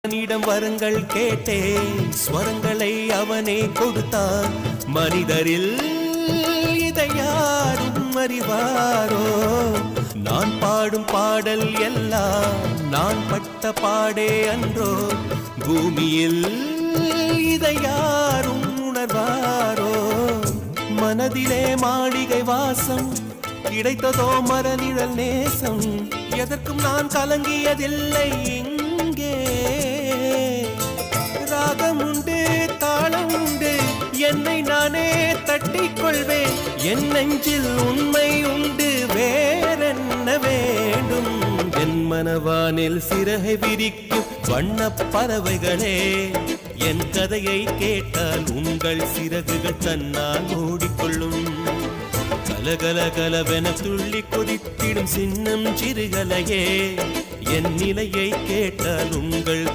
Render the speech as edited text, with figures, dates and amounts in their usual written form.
அவனிடம் வரங்கள் கேட்டேன், ஸ்வரங்களை அவனே கொடுத்தான். மனிதரில் இதை யாரும் அறிவாரோ? நான் பாடும் பாடல் எல்லாம் நான் பட்ட பாடே அன்றோ? பூமியில் இதை யாரும் உணர்வாரோ? மனதிலே மாளிகை வாசம், கிடைத்ததோ மரநிழல் நேசம். எதற்கும் நான் கலங்கியதில்லை. இங்கே ராகம் உண்டு, தாளம் உண்டு, என்னை நானே தட்டிக் கொள்வேன். என் நெஞ்சில் உண்மை உண்டு, வேறென்ன வேண்டும்? என் மனவானில் சிறகை விரிக்கும் வண்ணப் பறவைகளே, என் கதையை கேட்டால் உங்கள் சிறகுகள் தன்னால் மூடிக்கொள்ளும். கலகல கலவென துள்ளி கொதித்திடும் சின்னம் சிறுகலையே, என் நிலையை கேட்டால் உங்கள்